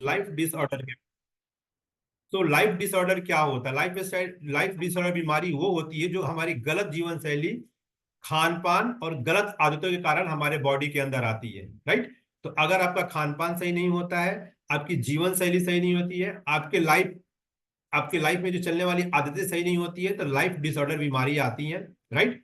Life disorder के। तो life disorder क्या होता है? लाइफ डिसऑर्डर बीमारी वो होती है जो हमारी गलत जीवन शैली, खान पान और गलत आदतों के कारण हमारे बॉडी के अंदर आती है, राइट। तो अगर आपका खान पान सही नहीं होता है, आपकी जीवन शैली सही नहीं होती है, आपके लाइफ में जो चलने वाली आदतें सही नहीं होती है, तो लाइफ डिसऑर्डर बीमारी आती है, राइट।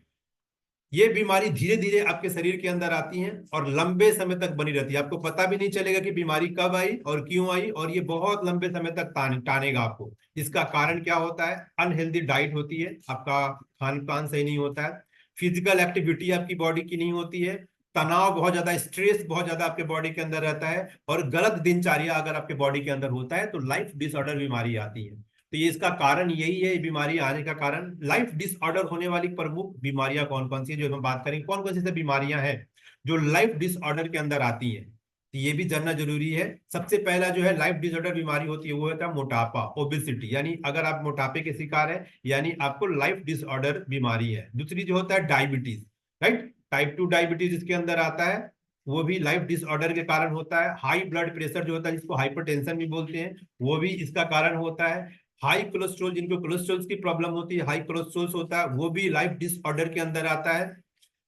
ये बीमारी धीरे धीरे आपके शरीर के अंदर आती है और लंबे समय तक बनी रहती है। आपको पता भी नहीं चलेगा कि बीमारी कब आई और क्यों आई, और ये बहुत लंबे समय तक टानेगा आपको। इसका कारण क्या होता है? अनहेल्दी डाइट होती है, आपका खान पान सही नहीं होता है, फिजिकल एक्टिविटी आपकी बॉडी की नहीं होती है, तनाव बहुत ज्यादा, स्ट्रेस बहुत ज्यादा आपके बॉडी के अंदर रहता है, और गलत दिनचर्या अगर आपके बॉडी के अंदर होता है तो लाइफ डिसऑर्डर बीमारी आती है। तो ये इसका कारण यही है, बीमारी आने का कारण। लाइफ डिसऑर्डर होने वाली प्रमुख बीमारियां कौन कौन सी है जो हम बात करेंगे, कौन कौन सी सब बीमारियां हैं जो लाइफ डिसऑर्डर के अंदर आती हैं, तो ये भी जानना जरूरी है। सबसे पहला जो है लाइफ डिसऑर्डर बीमारी होती है वो होता है मोटापा, ओबेसिटी, यानी अगर आप मोटापे के शिकार है यानी आपको लाइफ डिसऑर्डर बीमारी है। दूसरी जो होता है डायबिटीज, राइट, टाइप 2 डायबिटीज इसके अंदर आता है, वो भी लाइफ डिसऑर्डर के कारण होता है। हाई ब्लड प्रेशर जो होता है, जिसको हाइपरटेंशन भी बोलते हैं, वो भी इसका कारण होता है। हाई कोलेस्ट्रॉल, जिनको कोलेस्ट्रॉल की प्रॉब्लम होती है, हाई कोलेस्ट्रॉल होता है, वो भी लाइफ डिसऑर्डर के अंदर आता है।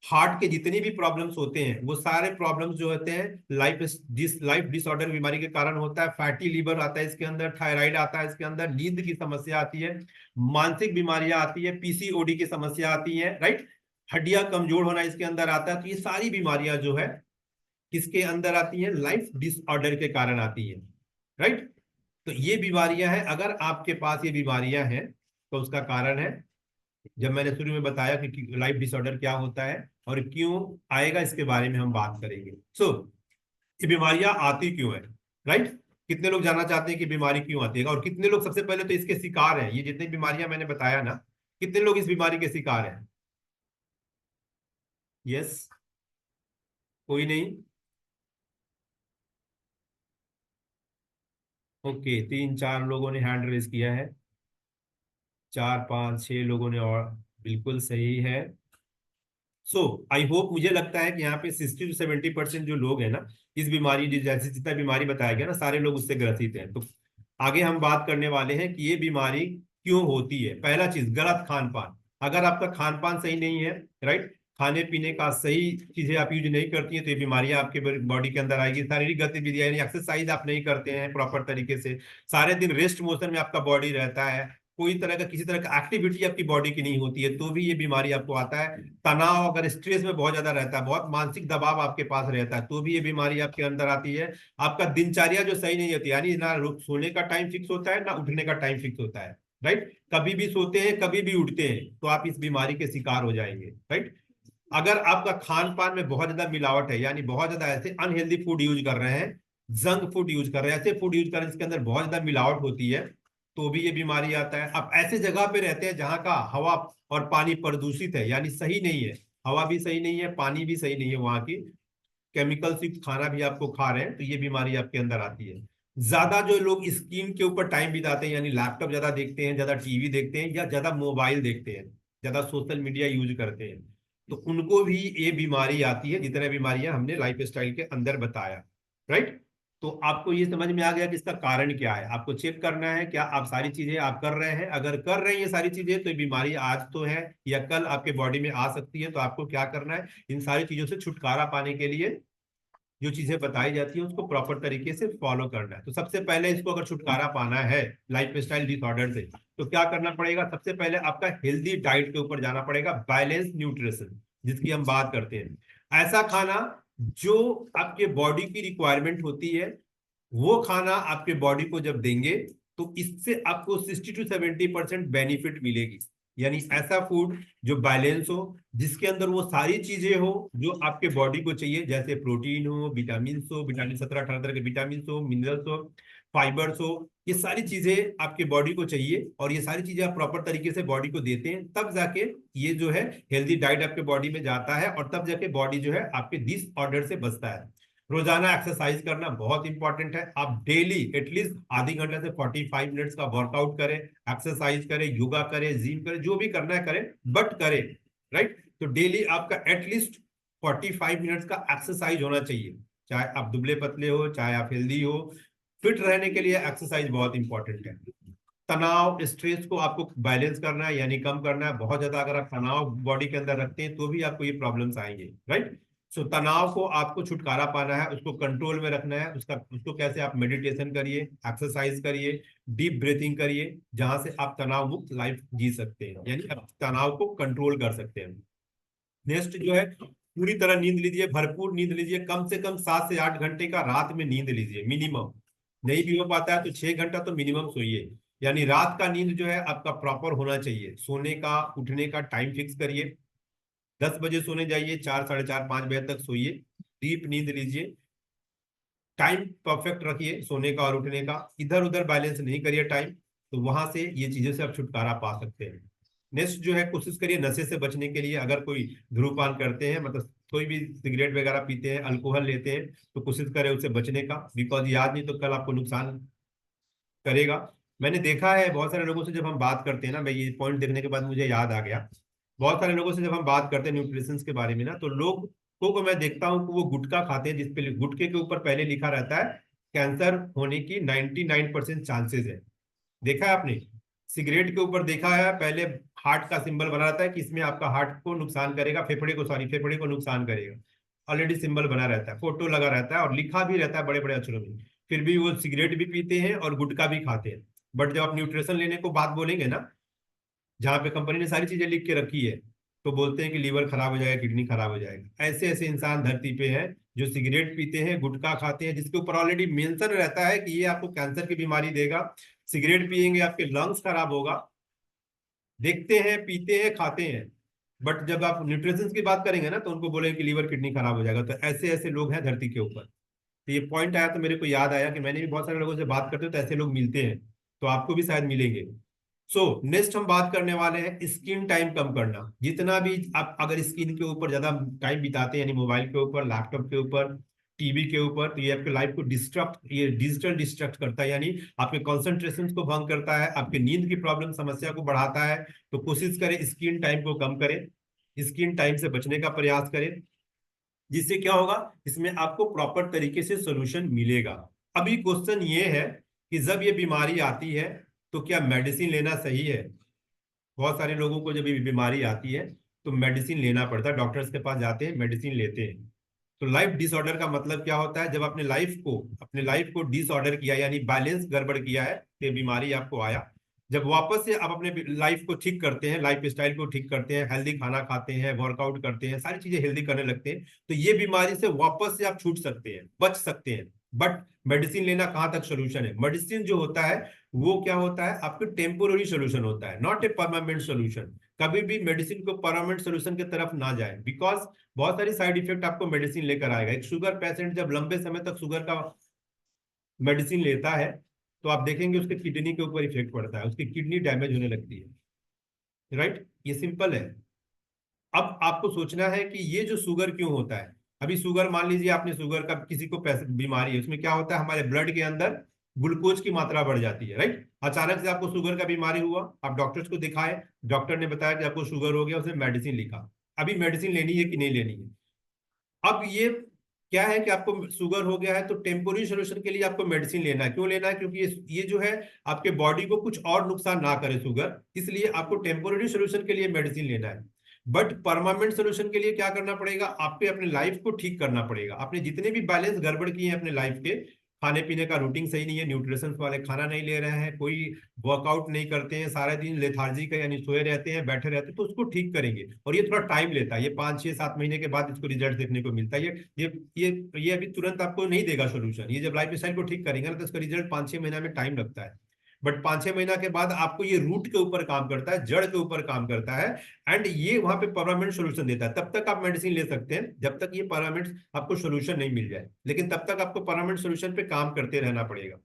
हार्ट के जितने भी प्रॉब्लम्स होते हैं वो सारे प्रॉब्लम्स जो होते हैं लाइफ डिसऑर्डर बीमारी के कारण होता है। फैटी लीवर आता है इसके अंदर, थायराइड आता है इसके अंदर, नींद की समस्या आती है, मानसिक बीमारियां आती है, पीसीओडी की समस्या आती है, राइट, हड्डियां कमजोर होना इसके अंदर आता है। तो ये सारी बीमारियां जो है किसके अंदर आती है? लाइफ डिसऑर्डर के कारण आती है, राइट। तो ये बीमारियां हैं, अगर आपके पास ये बीमारियां हैं तो उसका कारण है, जब मैंने शुरू में बताया कि लाइफ डिसऑर्डर क्या होता है और क्यों आएगा, इसके बारे में हम बात करेंगे। ये बीमारियां आती क्यों है, राइट। कितने लोग जानना चाहते हैं कि बीमारी क्यों आती है, और कितने लोग सबसे पहले तो इसके शिकार हैं? ये जितनी बीमारियां मैंने बताया ना, कितने लोग इस बीमारी के शिकार हैं? यस, कोई नहीं। ओके, 3 4 लोगों ने हैंड रेज किया है, 4 5 6 लोगों ने, और बिल्कुल सही है। आई होप, मुझे लगता है कि यहाँ पे 60 से 70% जो लोग हैं ना, इस बीमारी जैसे जितना बीमारी बताया गया ना, सारे लोग उससे ग्रसित हैं। तो आगे हम बात करने वाले हैं कि ये बीमारी क्यों होती है। पहला चीज, गलत खान पान। अगर आपका खान पान सही नहीं है, राइट, खाने पीने का सही चीजें आप यूज नहीं करती हैं, तो ये बीमारियां आपके बॉडी के अंदर आएगी। शारीरिक गतिविधियां यानी एक्सरसाइज आप नहीं करते हैं प्रॉपर तरीके से, सारे दिन रेस्ट मोशन में आपका बॉडी रहता है, कोई तरह का किसी तरह का एक्टिविटी आपकी बॉडी की नहीं होती है, तो भी ये बीमारी आपको आता है। तनाव, अगर स्ट्रेस में बहुत ज्यादा रहता है, बहुत मानसिक दबाव आपके पास रहता है, तो भी ये बीमारी आपके अंदर आती है। आपका दिनचर्या जो सही नहीं होती, यानी ना सोने का टाइम फिक्स होता है ना उठने का टाइम फिक्स होता है, राइट, कभी भी सोते हैं कभी भी उठते हैं, तो आप इस बीमारी के शिकार हो जाएंगे, राइट। अगर आपका खान पान में बहुत ज्यादा मिलावट है, यानी बहुत ज्यादा ऐसे अनहेल्दी फूड यूज कर रहे हैं, जंक फूड यूज कर रहे हैं, ऐसे फूड यूज कर रहे हैं जिसके अंदर बहुत ज्यादा मिलावट होती है, तो भी ये बीमारी आता है। आप ऐसे जगह पे रहते हैं जहां का हवा और पानी प्रदूषित है, यानी सही नहीं है, हवा भी सही नहीं है, पानी भी सही नहीं है, वहां की केमिकल युक्त खाना भी आपको खा रहे हैं, तो ये बीमारी आपके अंदर आती है। ज्यादा जो लोग स्क्रीन के ऊपर टाइम बिताते हैं, यानी लैपटॉप ज्यादा देखते हैं, ज्यादा टीवी देखते हैं, या ज्यादा मोबाइल देखते हैं, ज्यादा सोशल मीडिया यूज करते हैं, तो उनको भी ये बीमारी आती है, जितने बीमारियां हमने लाइफ स्टाइल के अंदर बताया, राइट। तो आपको ये समझ में आ गया कि इसका कारण क्या है। आपको चेक करना है क्या आप सारी चीजें आप कर रहे हैं। अगर कर रहे हैं ये सारी चीजें, तो ये बीमारी आज तो है या कल आपके बॉडी में आ सकती है। तो आपको क्या करना है, इन सारी चीजों से छुटकारा पाने के लिए जो चीजें बताई जाती है उसको प्रॉपर तरीके से फॉलो करना है। तो सबसे पहले इसको अगर छुटकारा पाना है लाइफ स्टाइल डिसऑर्डर से, तो क्या करना पड़ेगा? सबसे पहले आपका हेल्दी डाइट के ऊपर जाना पड़ेगा, बैलेंस न्यूट्रिशन जिसकी हम बात करते हैं। ऐसा खाना जो आपके बॉडी की रिक्वायरमेंट होती है, वो खाना आपके बॉडी को जब देंगे तो इससे आपको 60 से 70% बेनिफिट मिलेगी। यानी ऐसा फूड जो बैलेंस हो, जिसके अंदर वो सारी चीजें हो जो आपके बॉडी को चाहिए, जैसे प्रोटीन हो, विटामिन हो, विटामिन 17 18 तरह के विटामिन हो, मिनरल्स हो, फाइबर्स हो, ये सारी चीजें आपके बॉडी को चाहिए, और ये सारी चीजें आप प्रॉपर तरीके से बॉडी को देते हैं, तब जाके ये जो है हेल्दी डाइट आपके बॉडी में जाता है, और तब जाके बॉडी जो है आपके डिसऑर्डर से बचता है। रोजाना एक्सरसाइज करना बहुत इंपॉर्टेंट है। आप डेली एटलीस्ट आधी घंटे से 45 मिनट्स का वर्कआउट करें, एक्सरसाइज करें, योगा करें, जिम करें, जो भी करना है करें, बट करें, राइट। तो डेली आपका एटलीस्ट 45 मिनट्स का एक्सरसाइज होना चाहिए, चाहे आप दुबले पतले हो चाहे आप हेल्दी हो। फिट रहने के लिए एक्सरसाइज बहुत इंपॉर्टेंट है। तनाव स्ट्रेस को आपको बैलेंस करना है यानी कम करना है। बहुत ज्यादा अगर आप तनाव बॉडी के अंदर रखते हैं तो भी आपको ये प्रॉब्लम्स आएंगे, राइट। सो तनाव को आपको छुटकारा पाना है, उसको कंट्रोल में रखना है। उसको कैसे, आप मेडिटेशन करिए, एक्सरसाइज करिए, डीप ब्रीथिंग करिए, जहां से आप तनाव मुक्त लाइफ जी सकते हैं, यानी आप तनाव को कंट्रोल कर सकते हैं। नेक्स्ट जो है, पूरी तरह नींद लीजिए, भरपूर नींद लीजिए, कम से कम 7 से 8 घंटे का रात में नींद लीजिए मिनिमम। नहीं भी हो पाता है तो 6 घंटा तो मिनिमम सोइए। यानी रात का नींद जो है आपका प्रॉपर होना चाहिए। सोने का उठने का टाइम फिक्स करिए, 10 बजे सोने जाइए, 4, 4:30, 5 बजे तक सोइए, डीप नींद लीजिए। टाइम परफेक्ट रखिए सोने का और उठने का, इधर उधर बैलेंस नहीं करिए टाइम। तो वहां से ये चीजें से आप छुटकारा पा सकते हैं। नेक्स्ट जो है, कोशिश करिए नशे से बचने के लिए। अगर कोई धूम्रपान करते हैं, मतलब कोई भी सिगरेट वगैरह पीते हैं, अल्कोहल लेते हैं, तो कोशिश करें उससे बचने का, बिकॉज ये आज नहीं तो कल आपको नुकसान करेगा। मैंने देखा है बहुत सारे लोगों से जब हम बात करते हैं ना, मैं ये पॉइंट देखने के बाद मुझे याद आ गया, बहुत सारे लोगों से जब हम बात करते हैं न्यूट्रिशन के बारे में ना, तो लोग को मैं देखता हूँ कि वो गुटखा खाते हैं, जिसपे गुटखे के ऊपर पहले लिखा रहता है कैंसर होने की 99% चांसेस है। देखा है आपने? सिगरेट के ऊपर देखा है पहले हार्ट का सिंबल बना रहता है कि इसमें आपका हार्ट को नुकसान करेगा, फेफड़े को, सॉरी, फेफड़े को नुकसान करेगा। ऑलरेडी सिंबल बना रहता है, फोटो लगा रहता है और लिखा भी रहता है बड़े बड़े अक्षरों में। फिर भी वो सिगरेट भी पीते हैं और गुटखा भी खाते हैं। बट जब आप न्यूट्रिशन लेने को बात बोलेंगे ना, जहाँ पे कंपनी ने सारी चीजें लिख के रखी है, तो बोलते हैं कि लीवर खराब हो जाएगा, किडनी खराब हो जाएगा। ऐसे ऐसे इंसान धरती पे हैं जो सिगरेट पीते हैं, गुटखा खाते हैं, जिसके ऊपर ऑलरेडी मेंशन रहता है कि ये आपको कैंसर की बीमारी देगा। सिगरेट पिएंगे आपके लंग्स खराब होगा। देखते हैं, पीते हैं, खाते हैं, बट जब आप न्यूट्रिशन की बात करेंगे ना, तो उनको बोलेंगे कि लीवर किडनी खराब हो जाएगा। तो ऐसे ऐसे लोग हैं धरती के ऊपर। तो ये पॉइंट आया तो मेरे को याद आया कि मैंने भी बहुत सारे लोगों से बात करते हो तो ऐसे लोग मिलते हैं, तो आपको भी शायद मिलेंगे। सो नेक्स्ट हम बात करने वाले हैं स्क्रीन टाइम कम करना। जितना भी आप अगर स्क्रीन के ऊपर ज्यादा टाइम बिताते हैं, यानी मोबाइल के ऊपर, लैपटॉप के ऊपर, टीवी के ऊपर, तो ये आपके लाइफ को डिस्ट्रक्ट, ये डिजिटल डिस्ट्रक्ट करता है, यानी आपके कॉन्सेंट्रेशन को भंग करता है, आपके नींद की प्रॉब्लम समस्या को बढ़ाता है। तो कोशिश करें स्क्रीन टाइम को कम करें, स्क्रीन टाइम से बचने का प्रयास करें। जिससे क्या होगा, इसमें आपको प्रॉपर तरीके से सोल्यूशन मिलेगा। अभी क्वेश्चन ये है कि जब ये बीमारी आती है तो क्या मेडिसिन लेना सही है? बहुत सारे लोगों को जब ये बीमारी आती है तो मेडिसिन लेना पड़ता है, डॉक्टर्स के पास जाते हैं, मेडिसिन लेते हैं। तो लाइफ डिसऑर्डर का मतलब क्या होता है? जब अपने लाइफ को डिसऑर्डर किया, यानी बैलेंस गड़बड़ किया है, तो बीमारी आपको आया। जब वापस से आप अपने लाइफ को ठीक करते हैं, लाइफ स्टाइल को ठीक करते हैं, हेल्दी खाना खाते हैं, वर्कआउट करते हैं, सारी चीजें हेल्दी करने लगते हैं, तो ये बीमारी से वापस से आप छूट सकते हैं, बच सकते हैं। बट मेडिसिन लेना कहाँ तक सोल्यूशन है? मेडिसिन जो होता है वो क्या होता है, आपको टेम्पोररी सोल्यूशन होता है, नॉट ए परमानेंट सोल्यूशन। कभी भी मेडिसिन को परमानेंट सोल्यूशन की तरफ ना जाए, बिकॉज बहुत सारी साइड इफेक्ट आपको मेडिसिन लेकर आएगा। एक शुगर पेशेंट जब लंबे समय तक शुगर का मेडिसिन लेता है, तो आप देखेंगे उसके किडनी के ऊपर इफेक्ट पड़ता है, उसकी किडनी डैमेज होने लगती है, राइट। ये सिंपल है। अब आपको सोचना है कि ये जो शुगर क्यों होता है। अभी शुगर, मान लीजिए आपने शुगर का, किसी को बीमारी है, उसमें क्या होता है, हमारे ब्लड के अंदर ग्लूकोज की मात्रा बढ़ जाती है, राइट। अचानक से आपको शुगर का बीमारी हुआ, आप डॉक्टर्स को दिखाए, डॉक्टर ने बताया कि आपको शुगर हो गया, उसने मेडिसिन लिखा। अभी मेडिसिन लेनी है कि नहीं लेनी है? अब ये क्या है कि आपको शुगर हो गया है तो टेम्पोररी सोल्यूशन के लिए आपको मेडिसिन लेना है। क्यों लेना है? क्योंकि ये जो है आपके बॉडी को कुछ और नुकसान ना करे शुगर, इसलिए आपको टेम्पोररी सोल्यूशन के लिए मेडिसिन लेना है। बट परमानेंट सोल्यूशन के लिए क्या करना पड़ेगा? आपको अपने लाइफ को ठीक करना पड़ेगा। आपने जितने भी बैलेंस गड़बड़ किए हैं अपने लाइफ के, खाने पीने का रूटीन सही नहीं है, न्यूट्रिशन वाले खाना नहीं ले रहे हैं, कोई वर्कआउट नहीं करते हैं, सारा दिन लेथार्जी का यानी सोए रहते हैं, बैठे रहते हैं, तो उसको ठीक करेंगे। और ये थोड़ा टाइम लेता है, ये 5, 6, 7 महीने के बाद इसको रिजल्ट देखने को मिलता है। ये अभी तुरंत आपको नहीं देगा सोल्यूशन। ये जब लाइफ स्टाइल को ठीक करेंगे ना, तो इसका रिजल्ट 5, 6 महीना में टाइम लगता है। बट 5, 6 महीना के बाद आपको ये रूट के ऊपर काम करता है, जड़ के ऊपर काम करता है, एंड ये वहां पे परमानेंट सोल्यूशन देता है। तब तक आप मेडिसिन ले सकते हैं जब तक ये परमानेंट आपको सोल्यूशन नहीं मिल जाए, लेकिन तब तक आपको परमानेंट सोल्यूशन पे काम करते रहना पड़ेगा।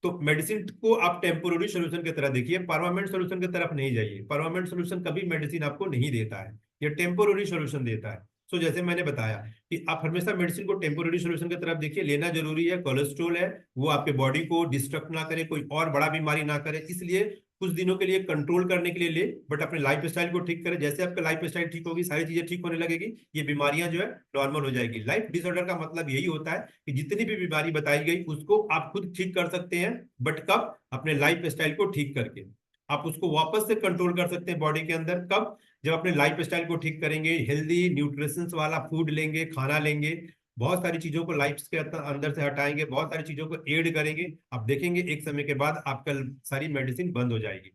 तो मेडिसिन को आप टेम्पोररी सोल्यूशन की तरह देखिए, परमानेंट सोल्यूशन की तरफ नहीं जाइए। परमानेंट सोल्यूशन कभी मेडिसिन आपको नहीं देता है, ये टेम्पोररी सोल्यूशन देता है। सो जैसे मैंने बताया कि आप हमेशा मेडिसिन को टेम्पोररी सोल्यूशन की तरफ देखिए, लेना जरूरी है। कोलेस्ट्रॉल है, वो आपके बॉडी को डिस्टर्ब ना करे, कोई और बड़ा बीमारी ना करे, इसलिए कुछ दिनों के लिए कंट्रोल करने के लिए ले, बट अपने लाइफ स्टाइल को ठीक करें। जैसे आपका लाइफ स्टाइल ठीक होगी, सारी चीजें ठीक होने लगेगी, ये बीमारियां जो है नॉर्मल हो जाएगी। लाइफ डिसऑर्डर का मतलब यही होता है कि जितनी भी बीमारी बताई गई उसको आप खुद ठीक कर सकते हैं, बट कब? अपने लाइफ स्टाइल को ठीक करके। आप उसको वापस से कंट्रोल कर सकते हैं बॉडी के अंदर, कब? जब अपने लाइफ स्टाइल को ठीक करेंगे, हेल्दी न्यूट्रिशन वाला फूड लेंगे, खाना लेंगे, बहुत सारी चीजों को लाइफ के अंदर से हटाएंगे, बहुत सारी चीजों को ऐड करेंगे, आप देखेंगे एक समय के बाद आपका सारी मेडिसिन बंद हो जाएगी।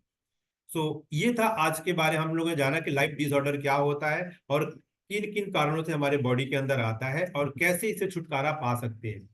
सो ये था आज के बारे, हम लोगों ने जाना कि लाइफ डिसऑर्डर क्या होता है और किन किन कारणों से हमारे बॉडी के अंदर आता है और कैसे इसे छुटकारा पा सकते हैं।